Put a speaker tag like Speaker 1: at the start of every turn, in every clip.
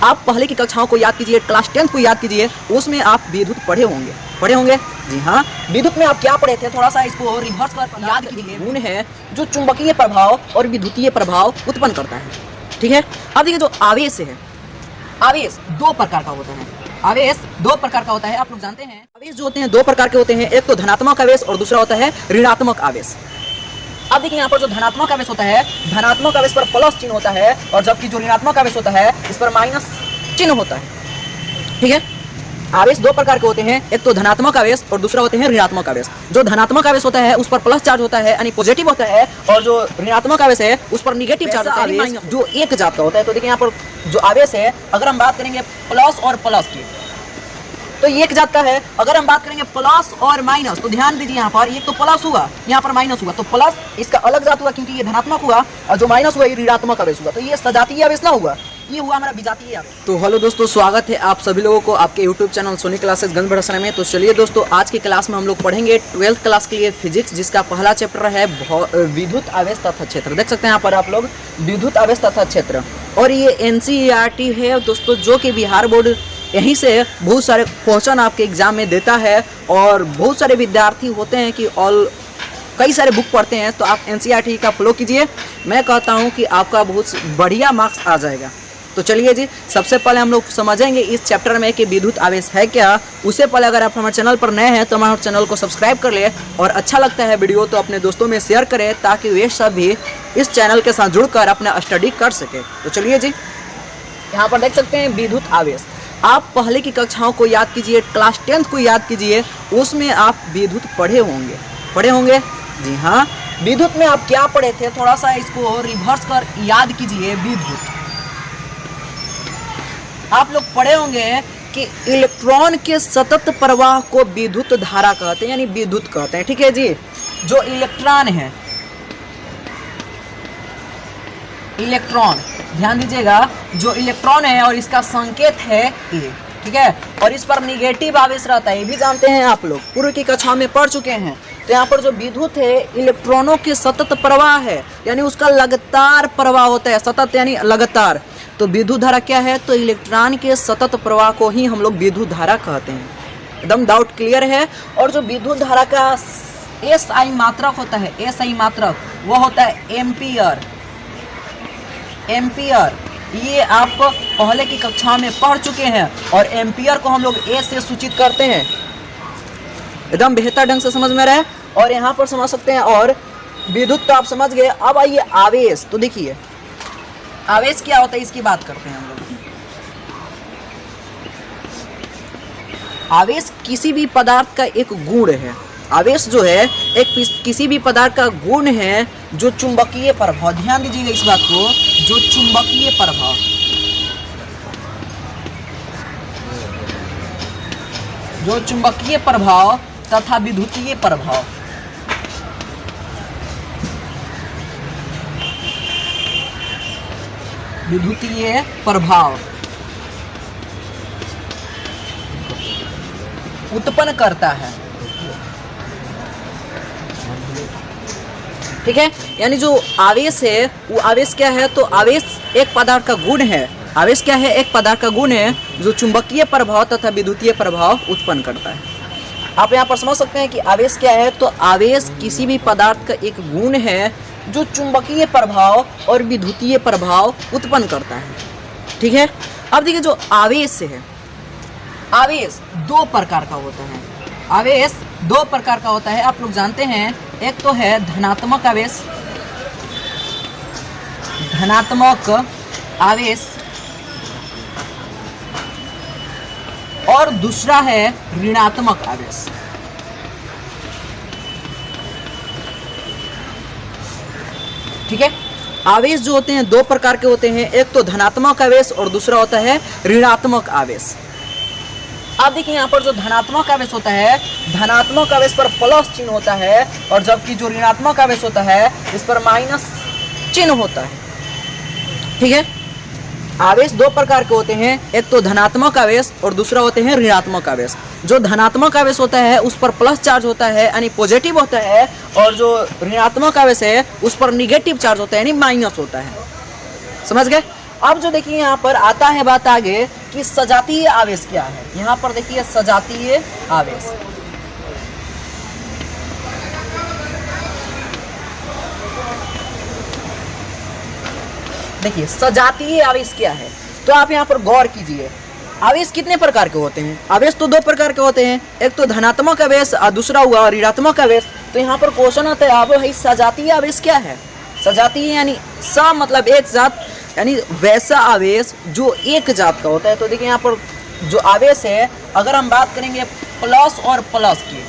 Speaker 1: आप पहले की कक्षाओं को याद कीजिए, क्लास 10 को याद कीजिए, उसमें आप विद्युत पढ़े होंगे। जी हाँ, विद्युत में आप क्या पढ़े थे, थोड़ा सा इसको रिवर्स कर याद कीजिए। गुण है जो चुंबकीय प्रभाव और विद्युतीय प्रभाव उत्पन्न करता है। ठीक है, अब देखिए जो आवेश है, आवेश दो प्रकार का होता है। आवेश दो प्रकार का होता है, आप लोग जानते हैं। आवेश जो होते हैं दो प्रकार के होते हैं, एक तो धनात्मक आवेश और दूसरा होता है ऋणात्मक आवेश। अब देखिए यहाँ पर जो धनात्मक आवेश होता है, धनात्मक आवेश पर प्लस चिन्ह होता है, और जबकि जो ऋणात्मक आवेश होता है इस पर माइनस चिन्ह होता है। ठीक है, आवेश दो प्रकार के होते हैं, एक तो धनात्मक आवेश और दूसरा होते हैं ऋणात्मक आवेश। जो धनात्मक आवेश होता है उस पर प्लस चार्ज होता है, यानी पॉजिटिव होता है, और जो ऋणात्मक आवेश है उस पर निगेटिव चार्ज होता है, जो एक जात का होता है। तो देखिए यहाँ पर जो आवेश है, अगर हम बात करेंगे प्लस और प्लस की, तो ये एक जात का है। अगर हम बात करेंगे प्लस और माइनस, तो ध्यान दीजिए यहाँ पर, ये तो प्लस हुआ, यहाँ पर माइनस हुआ, तो प्लस इसका अलग जात हुआ क्योंकि ये धनात्मक हुआ, और जो माइनस हुआ ये ऋणात्मक आवेश हुआ। तो ये सजातीय आवेश ना हुआ, ये हुआ हमारा विजातीय आवेश। तो हेलो दोस्तों, स्वागत है आप सभी लोगों को आपके यूट्यूब चैनल सोनी क्लासेस गंजबड़ासना में। तो चलिए दोस्तों, आज की क्लास में हम लोग पढ़ेंगे 12th क्लास के लिए फिजिक्स, जिसका पहला चैप्टर है विद्युत आवेश तथा क्षेत्र। देख सकते हैं यहाँ पर आप लोग, विद्युत आवेश तथा क्षेत्र, और ये NCERT है दोस्तों, जो कि बिहार बोर्ड यहीं से बहुत सारे क्वेश्चन आपके एग्जाम में देता है। और बहुत सारे विद्यार्थी होते हैं कि कई सारे बुक पढ़ते हैं, तो आप NCERT का फॉलो कीजिए। मैं कहता हूं कि आपका बहुत बढ़िया मार्क्स आ जाएगा। तो चलिए जी, सबसे पहले हम लोग समझेंगे इस चैप्टर में कि विद्युत आवेश है क्या। उससे पहले अगर आप हमारे चैनल पर नए हैं तो हमारे चैनल को सब्सक्राइब कर ले, और अच्छा लगता है वीडियो तो अपने दोस्तों में शेयर करें, ताकि वे सब भी इस चैनल के साथ जुड़कर अपना स्टडी कर सके। तो चलिए जी, यहाँ पर देख सकते हैं विद्युत आवेश। आप पहले की कक्षाओं को याद कीजिए, क्लास 10 को याद कीजिए, उसमें आप विद्युत पढ़े होंगे। जी हाँ, विद्युत में आप क्या पढ़े थे, थोड़ा सा इसको रिवर्स कर याद कीजिए। विद्युत आप लोग पढ़े होंगे कि इलेक्ट्रॉन के सतत प्रवाह को विद्युत धारा कहते हैं, यानी विद्युत कहते हैं। ठीक है जी, जो इलेक्ट्रॉन है, इलेक्ट्रॉन ध्यान दीजिएगा, जो इलेक्ट्रॉन है और इसका संकेत है ए, ठीक है, और इस पर निगेटिव आवेश रहता है, ये भी जानते हैं आप लोग, पूर्व की कक्षा में पढ़ चुके हैं। तो यहाँ पर जो विद्युत है, इलेक्ट्रॉनों के सतत प्रवाह है, यानी उसका लगातार प्रवाह होता है, सतत यानी लगातार। तो विद्युत धारा क्या है, तो इलेक्ट्रॉन के सतत प्रवाह को ही हम लोग विद्युत धारा कहते हैं। एकदम डाउट क्लियर है। और जो विद्युत धारा का SI मात्रक होता है, SI मात्रक वो होता है एम्पियर। एम्पियर ये आप पहले की कक्षा में पढ़ चुके हैं, और एम्पियर को हम लोग A से सूचित करते हैं। एकदम बेहतर ढंग से समझ में रहे, और यहाँ पर समझ सकते हैं। और विद्युत तो आप समझ गए। अब आइए आवेश। तो देखिए आवेश क्या होता है, इसकी बात करते हैं हम लोग। आवेश किसी भी पदार्थ का एक गुण है। आवेश जो है एक किसी भी पदार्थ का गुण है जो चुंबकीय प्रभाव, ध्यान दीजिएगा इस बात को, जो चुंबकीय प्रभाव, जो चुंबकीय प्रभाव तथा विद्युतीय प्रभाव, विद्युतीय प्रभाव उत्पन्न करता है। ठीक है, यानी जो आवेश है वो आवेश क्या है, तो आवेश एक पदार्थ का गुण है। आवेश क्या है, एक पदार्थ का गुण है जो चुंबकीय प्रभाव तथा विद्युतीय प्रभाव उत्पन्न करता है। आप यहाँ पर समझ सकते हैं कि आवेश क्या है, तो आवेश किसी भी पदार्थ का एक गुण है जो चुंबकीय प्रभाव और विद्युतीय प्रभाव उत्पन्न करता है। ठीक है, अब देखिए जो आवेश है, आवेश दो प्रकार का होता है। आवेश दो प्रकार का होता है, आप लोग जानते हैं। एक तो है धनात्मक आवेश, धनात्मक आवेश, और दूसरा है ऋणात्मक आवेश। ठीक है, आवेश जो होते हैं दो प्रकार के होते हैं, एक तो धनात्मक आवेश और दूसरा होता है ऋणात्मक आवेश। अब देखिए यहाँ पर जो धनात्मक आवेश होता है, धनात्मक आवेश पर प्लस चिन्ह होता है, और जबकि जो ऋणात्मक आवेश होता है इस पर माइनस चिन्ह होता है। ठीक है, आवेश दो प्रकार के होते हैं, एक तो धनात्मक आवेश और दूसरा होते हैं ऋणात्मक आवेश। जो धनात्मक आवेश होता है उस पर प्लस चार्ज होता है, यानी पॉजिटिव होता है, और जो ऋणात्मक आवेश है उस पर निगेटिव चार्ज होता है, यानी माइनस होता है। समझ गए। अब जो देखिए यहाँ पर आता है बात आगे कि सजातीय आवेश क्या है। यहाँ पर देखिए सजातीय आवेश, देखिए सजातीय आवेश क्या है। तो आप यहाँ पर गौर कीजिए, आवेश कितने प्रकार के होते हैं? आवेश तो दो प्रकार के होते हैं, एक तो धनात्मक आवेश और दूसरा हुआ ऋणात्मक आवेश। तो यहाँ पर क्वेश्चन आता है अब भाई सजातीय आवेश क्या है? सजातीय यानी सा मतलब एक जात, यानी वैसा आवेश जो एक जात का होता है। तो देखिए यहाँ पर जो आवेश है, अगर हम बात करेंगे प्लस और प्लस की,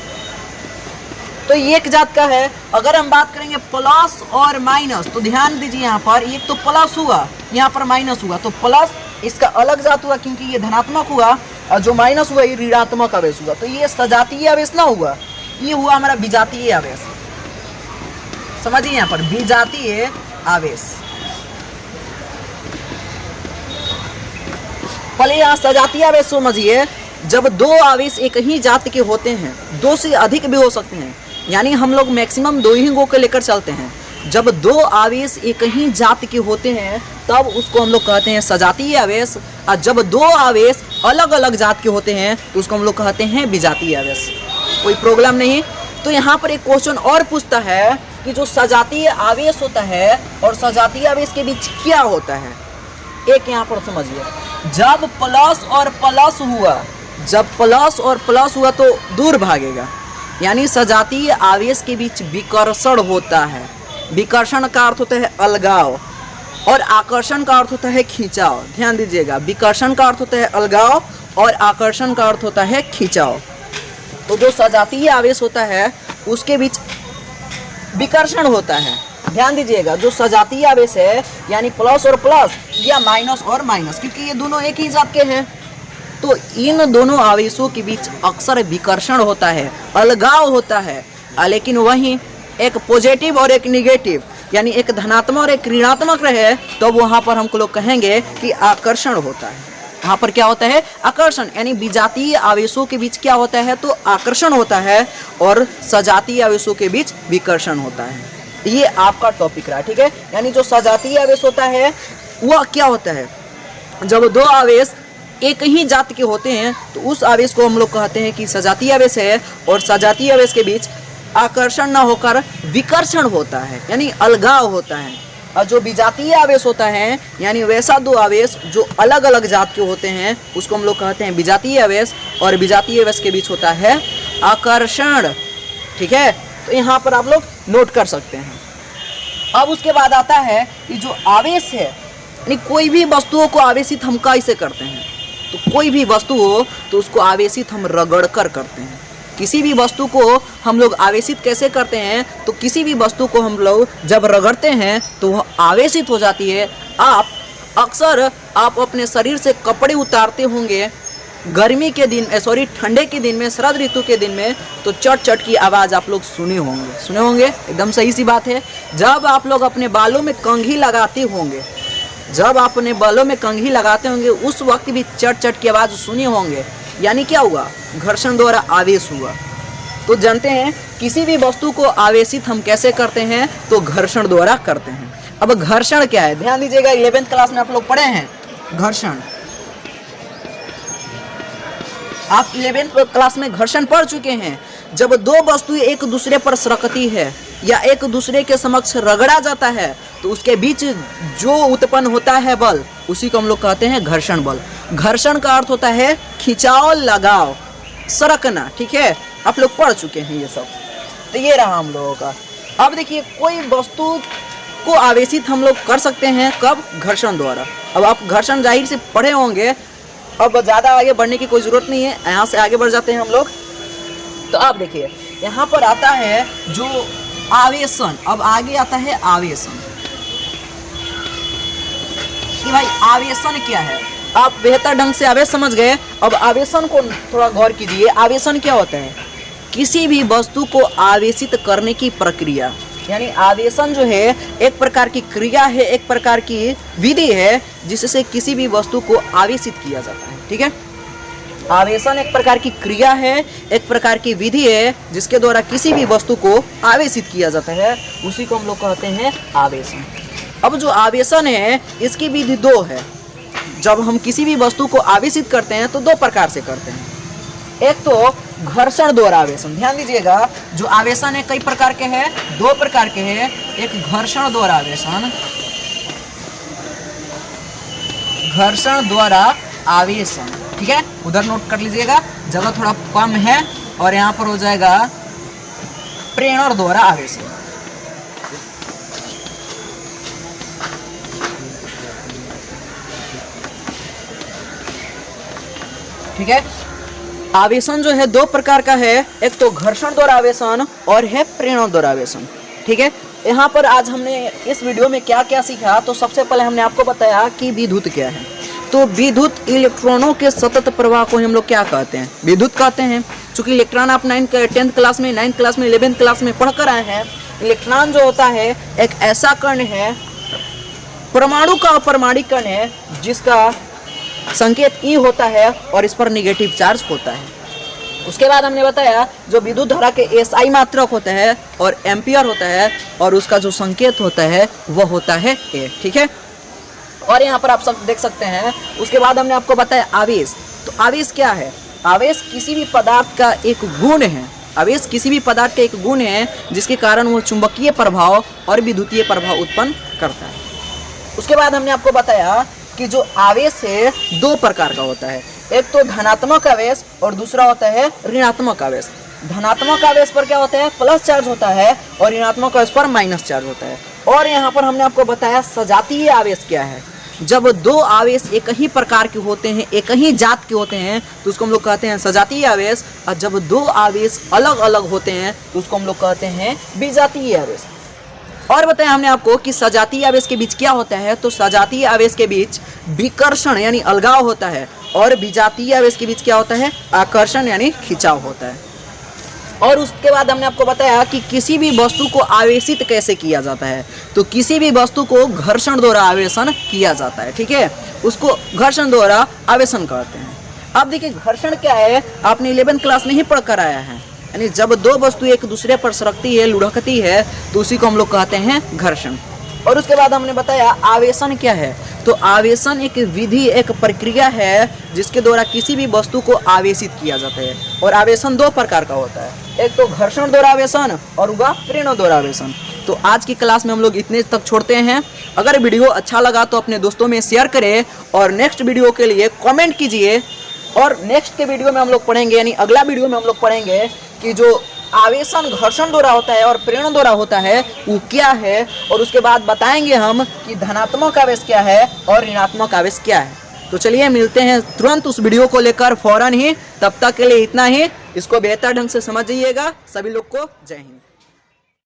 Speaker 1: तो एक जात का है। अगर हम बात करेंगे प्लस और माइनस, तो ध्यान दीजिए यहाँ पर एक तो प्लस हुआ, यहाँ पर माइनस हुआ, तो प्लस इसका अलग जात हुआ क्योंकि ये धनात्मक हुआ, और जो माइनस हुआ ये ऋणात्मक आवेश हुआ। तो ये सजातीय आवेश ना हुआ, ये हुआ हमारा विजातीय आवेश। समझिए यहाँ पर विजातीय आवेश। पहले यहाँ सजातीय आवेश समझिए, जब दो आवेश एक ही जात के होते हैं, दो से अधिक भी हो सकते हैं, यानी हम लोग मैक्सिमम दो ही गो को लेकर चलते हैं। जब दो आवेश एक ही जात के होते हैं तब उसको हम लोग कहते हैं सजातीय आवेश, और जब दो आवेश अलग अलग जात के होते हैं तो उसको हम लोग कहते हैं विजातीय आवेश। कोई प्रॉब्लम नहीं। तो यहाँ पर एक क्वेश्चन और पूछता है कि जो सजातीय आवेश होता है और सजातीय आवेश के बीच क्या होता है। एक यहाँ पर समझिए, जब प्लस और प्लस हुआ, जब प्लस और प्लस हुआ तो दूर भागेगा, यानी सजातीय आवेश के बीच विकर्षण होता है। विकर्षण का अर्थ होता है अलगाव और आकर्षण का अर्थ होता है खिंचाव। ध्यान दीजिएगा, विकर्षण का अर्थ होता है अलगाव और आकर्षण का अर्थ होता है खिंचाव। तो जो सजातीय आवेश होता है उसके बीच विकर्षण होता है। ध्यान दीजिएगा, जो सजातीय आवेश है यानी प्लस और प्लस या माइनस और माइनस, क्योंकि ये दोनों एक ही जात के हैं, तो इन दोनों आवेशों के बीच अक्सर विकर्षण होता है, अलगाव होता है। लेकिन वहीं एक पॉजिटिव और एक निगेटिव, यानी एक धनात्मक और एक ऋणात्मक रहे तो वहाँ पर हमको लोग कहेंगे कि आकर्षण होता है। वहाँ पर क्या होता है? आकर्षण। यानी विजातीय आवेशों के बीच क्या होता है? तो आकर्षण होता है, और सजातीय आवेशों के बीच विकर्षण होता है। ये आपका टॉपिक रहा, ठीक है। यानी जो सजातीय आवेश होता है वह क्या होता है? जब दो आवेश एक ही जात के होते हैं तो उस आवेश को हम लोग कहते हैं कि सजातीय आवेश है, और सजातीय आवेश के बीच आकर्षण न होकर विकर्षण होता है, यानी अलगाव होता है। और जो विजातीय आवेश होता है यानी वैसा दो आवेश जो अलग अलग जात के होते हैं उसको हम लोग कहते हैं विजातीय आवेश, और विजातीय आवेश के बीच होता है आकर्षण, ठीक है। तो यहाँ पर आप लोग नोट कर सकते हैं। अब उसके बाद आता है कि जो आवेश है, यानी कोई भी वस्तुओं को आवेशित हम कैसे करते हैं? तो कोई भी वस्तु हो तो उसको आवेशित हम रगड़ कर करते हैं। किसी भी वस्तु को हम लोग आवेशित कैसे करते हैं? तो किसी भी वस्तु को हम लोग जब रगड़ते हैं तो वह आवेशित हो जाती है। आप अक्सर आप अपने शरीर से कपड़े उतारते होंगे गर्मी के दिन, ठंडे के दिन में, शरद ऋतु के दिन में, तो चट चट की आवाज़ आप लोग सुने होंगे। एकदम सही सी बात है। जब आप लोग अपने बालों में कंघी लगाते होंगे, जब आप अपने बालों में कंघी लगाते होंगे उस वक्त भी चट चट की आवाज़ सुने होंगे, यानी क्या हुआ? घर्षण द्वारा आवेश हुआ। तो जानते हैं किसी भी वस्तु को आवेशित हम कैसे करते हैं? तो घर्षण द्वारा करते हैं। अब घर्षण क्या है? ध्यान दीजिएगा, 11th क्लास में आप लोग पढ़े हैं घर्षण। आप 11th क्लास में घर्षण पढ़ चुके हैं। जब दो वस्तुएं एक दूसरे पर सरकती है या एक दूसरे के समक्ष रगड़ा जाता है तो उसके बीच जो उत्पन्न होता है बल, उसी को हम लोग कहते हैं घर्षण बल। घर्षण का अर्थ होता है खिंचाव, लगाव, सरकना, ठीक है। आप लोग पढ़ चुके हैं ये सब। तो ये रहा हम लोगों का। अब देखिए, कोई वस्तु को आवेशित हम लोग कर सकते हैं कब? घर्षण द्वारा। अब आप घर्षण जाहिर से पढ़े होंगे, अब ज़्यादा आगे बढ़ने की कोई ज़रूरत नहीं है, यहाँ से आगे बढ़ जाते हैं हम लोग। तो अब देखिए, यहाँ पर आता है जो आवेशन। अब आगे आता है आवेशन, कि भाई आवेशन क्या है। आप बेहतर ढंग से आवेश समझ गए। अब आवेशन को थोड़ा गौर कीजिए। आवेशन क्या होता है? किसी भी वस्तु को आवेशित करने की प्रक्रिया, यानी आवेशन जो है एक प्रकार की क्रिया है, एक प्रकार की विधि है जिससे किसी भी वस्तु को आवेशित किया जाता है, ठीक है। आवेशन एक प्रकार की क्रिया है, एक प्रकार की विधि है जिसके द्वारा किसी भी वस्तु को आवेशित किया जाता है, उसी को हम लोग कहते हैं आवेशन। अब जो आवेशन है इसकी विधि दो है। जब हम किसी भी वस्तु को आवेशित करते हैं तो दो प्रकार से करते हैं। एक तो घर्षण द्वारा आवेशन, ध्यान दीजिएगा, जो आवेशन है कई प्रकार के हैं, दो प्रकार के हैं। एक घर्षण द्वारा आवेशन, घर्षण द्वारा आवेशन, ठीक है, उधर नोट कर लीजिएगा, जगह थोड़ा कम है। और यहाँ पर हो जाएगा प्रेरण द्वारा आवेशन। ठीक है, आवेशन जो है दो प्रकार का है, एक तो घर्षण द्वारा आवेशन और है प्रेरण द्वारा आवेशन। ठीक है, यहाँ पर आज हमने इस वीडियो में क्या क्या सीखा, तो सबसे पहले हमने आपको बताया कि विद्युत क्या है। तो विद्युत इलेक्ट्रॉनों के सतत प्रवाह को हम लोग क्या कहते हैं, विद्युत कहते हैं। चूंकि इलेक्ट्रॉन आप 10th क्लास में, 9th क्लास में, 11th क्लास में पढ़ कर आए हैं। इलेक्ट्रॉन जो होता है एक ऐसा कण है, परमाणु का अपरमाणिक कण है, जिसका संकेत ई होता है और इस पर निगेटिव चार्ज होता है। उसके बाद हमने बताया जो विद्युत धारा के एसआई मात्रक होते हैं और एम्पियर होता है, और उसका जो संकेत होता है वह होता है ए। ठीक है, और यहाँ पर आप सब देख सकते हैं। उसके बाद हमने आपको बताया आवेश। तो आवेश क्या है, आवेश किसी भी पदार्थ का एक गुण है। आवेश किसी भी पदार्थ का एक गुण है जिसके कारण वह चुंबकीय प्रभाव और विद्युतीय प्रभाव उत्पन्न करता है। उसके बाद हमने आपको बताया कि जो आवेश है दो प्रकार का होता है, एक तो धनात्मक आवेश और दूसरा होता है ऋणात्मक आवेश। धनात्मक आवेश पर क्या होता है, प्लस चार्ज होता है, और ऋणात्मक आवेश पर माइनस चार्ज होता है। और यहाँ पर हमने आपको बताया सजातीय आवेश क्या है। जब दो आवेश एक ही प्रकार के होते हैं, एक ही जात के होते हैं, तो उसको हम लोग कहते हैं सजातीय आवेश। और जब दो आवेश अलग अलग होते हैं तो उसको हम लोग कहते हैं विजातीय आवेश। और बताया हमने आपको कि सजातीय आवेश के बीच क्या होता है, तो सजातीय आवेश के बीच विकर्षण यानी अलगाव होता है, और विजातीय आवेश के बीच क्या होता है, आकर्षण यानी खिंचाव होता है। और उसके बाद हमने आपको बताया कि किसी भी वस्तु को आवेशित कैसे किया जाता है, तो किसी भी वस्तु को घर्षण द्वारा आवेशन किया जाता है। ठीक है, उसको घर्षण द्वारा आवेशन कहते हैं। अब देखिए घर्षण क्या है, आपने 11th क्लास में ही पढ़ कर आया है, यानी जब दो वस्तु एक दूसरे पर सरकती है, लुढ़कती है, तो उसी को हम लोग कहते हैं घर्षण। और उसके बाद हमने बताया आवेशन क्या है, तो आवेशन एक विधि, एक प्रक्रिया है जिसके द्वारा किसी भी वस्तु को आवेशित किया जाता है। और आवेशन दो प्रकार का होता है, एक तो घर्षण द्वारा आवेशन और हुआ प्रेरण द्वारा आवेशन। तो आज की क्लास में हम लोग इतने तक छोड़ते हैं। अगर वीडियो अच्छा लगा तो अपने दोस्तों में शेयर करें, और नेक्स्ट वीडियो के लिए कमेंट कीजिए। और नेक्स्ट के वीडियो में हम लोग पढ़ेंगे, यानी अगला वीडियो में हम लोग पढ़ेंगे कि जो आवेशन घर्षण द्वारा होता है और प्रेरण द्वारा होता है वो क्या है। और उसके बाद बताएंगे हम कि धनात्मक आवेश क्या है और ऋणात्मक आवेश क्या है। तो चलिए मिलते हैं तुरंत उस वीडियो को लेकर फौरन ही। तब तक के लिए इतना ही, इसको बेहतर ढंग से समझिएगा। सभी लोग को जय हिंद।